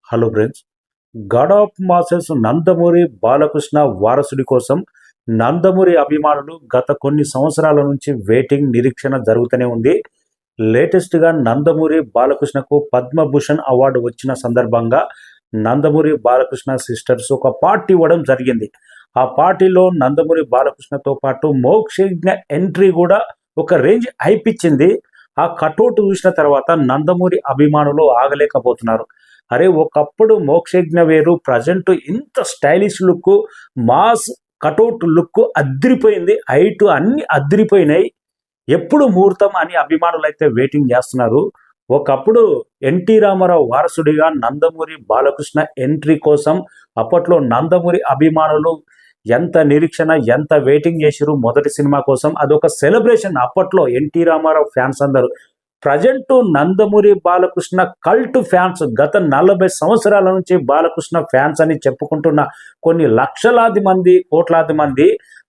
Hello friends. God of masses Nandamuri Balakrishna వారసుడి కోసం నందమూరి అభిమానులు గత కొన్ని సంవత్సరాల నుంచి వెయిటింగ్ నిరీక్షణ జరుగుతూనే ఉంది. లేటెస్ట్గా నందమూరి బాలకృష్ణకు పద్మభూషణ్ అవార్డు వచ్చిన సందర్భంగా నందమూరి బాలకృష్ణ సిస్టర్స్ ఒక పార్టీ ఇవ్వడం జరిగింది. ఆ పార్టీలో నందమూరి బాలకృష్ణతో పాటు మోక్షజ్ఞ ఎంట్రీ కూడా ఒక రేంజ్ హైపిచ్చింది. ఆ కటౌట్ చూసిన తర్వాత నందమూరి అభిమానులు ఆగలేకపోతున్నారు. అరే, ఒకప్పుడు మోక్షజ్ఞ వేరు, ప్రజెంట్ ఇంత stylish look, mass cutout look అద్రిపోయింది. హైట్ అన్ని అద్రిపోయినాయి. ఎప్పుడు ముహూర్తం అని అభిమానులు అయితే వెయిటింగ్ చేస్తున్నారు. ఒకప్పుడు ఎన్టీ రామారావు వారసుడిగా నందమూరి బాలకృష్ణ ఎంట్రీ కోసం అప్పట్లో నందమూరి అభిమానులు ఎంత నిరీక్షణ, ఎంత వెయిటింగ్ చేసిరు మొదటి సినిమా కోసం. అదొక సెలబ్రేషన్ అప్పట్లో ఎన్టీ రామారావు ఫ్యాన్స్ అందరూ. Present Nandamuri Balakrishna cult fans, గత 40 సంవత్సరాల నుంచి బాలకృష్ణ ఫ్యాన్స్ అని చెప్పుకుంటున్న కొన్ని లక్షలాది మంది, కోట్లాది మంది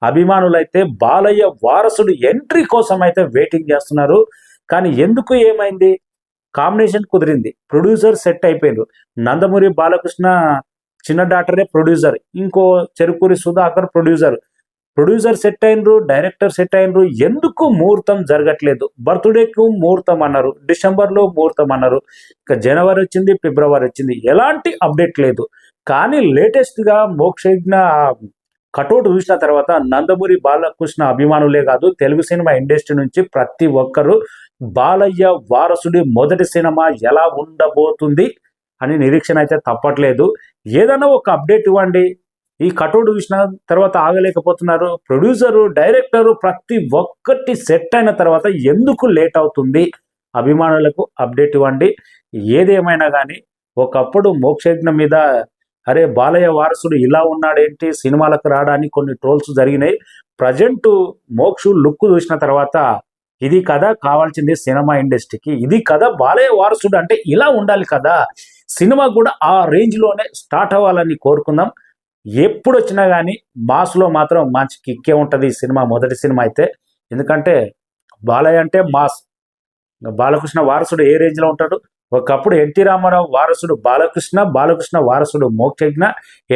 అభిమానులైతే బాలయ్య వారసుడు ఎంట్రీ కోసం అయితే వెయిటింగ్ చేస్తున్నారు. కానీ ఎందుకు ఏమైంది? కాంబినేషన్ కుదిరింది, ప్రొడ్యూసర్ సెట్ అయిపోయారు. నందమూరి బాలకృష్ణ చిన్న డాక్టరే ప్రొడ్యూసర్, ఇంకో చెరుకూరి సుధాకర్ ప్రొడ్యూసర్ సెట్ అయినరు, డైరెక్టర్ సెట్ అయినరు. ఎందుకు ముహూర్తం జరగట్లేదు? బర్త్డేకు ముహూర్తం అన్నారు, డిసెంబర్లో ముహూర్తం అన్నారు, ఇక జనవరి వచ్చింది, ఫిబ్రవరి వచ్చింది, ఎలాంటి అప్డేట్ లేదు. కానీ లేటెస్ట్గా మోక్షజ్ఞ కటౌట్ చూసిన తర్వాత నందమూరి బాలకృష్ణ అభిమానులే కాదు, తెలుగు సినిమా ఇండస్ట్రీ నుంచి ప్రతి ఒక్కరూ బాలయ్య వారసుడి మొదటి సినిమా ఎలా ఉండబోతుంది అని నిరీక్షణ అయితే తప్పట్లేదు. ఏదైనా ఒక అప్డేట్ ఇవ్వండి. ఈ కటౌట్ చూసిన తర్వాత ఆగలేకపోతున్నారు. ప్రొడ్యూసరు, డైరెక్టరు ప్రతి ఒక్కటి సెట్ అయిన తర్వాత ఎందుకు లేట్ అవుతుంది? అభిమానులకు అప్డేట్ ఇవ్వండి. ఏదేమైనా కానీ ఒకప్పుడు మోక్షజ్ఞ మీద అరే బాలయ్య వారసుడు ఇలా ఉన్నాడేంటి, సినిమాలకు రావడానికి కొన్ని ట్రోల్స్ జరిగినాయి. ప్రజెంట్ మోక్షు లుక్ చూసిన తర్వాత ఇది కదా కావాల్సింది సినిమా ఇండస్ట్రీకి, ఇది కదా బాలయ్య వారసుడు అంటే ఇలా ఉండాలి కదా, సినిమా కూడా ఆ రేంజ్లోనే స్టార్ట్ అవ్వాలని కోరుకుందాం. ఎప్పుడు వచ్చినా కానీ మాస్లో మాత్రం మంచి కిక్కే ఉంటుంది ఈ సినిమా, మొదటి సినిమా అయితే. ఎందుకంటే బాలయ్య అంటే మాస్, బాలకృష్ణ వారసుడు ఏ రేంజ్లో ఉంటాడు. ఒకప్పుడు ఎన్టీ రామారావు వారసుడు బాలకృష్ణ, బాలకృష్ణ వారసుడు మోక్షజ్ఞ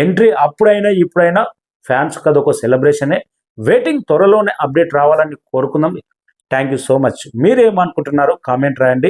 ఎంట్రీ. అప్పుడైనా ఇప్పుడైనా ఫ్యాన్స్ కదొక సెలబ్రేషనే. వెయిటింగ్, త్వరలోనే అప్డేట్ రావాలని కోరుకుందాం. Thank you so much. మీరేమనుకుంటున్నారో కామెంట్ రాయండి.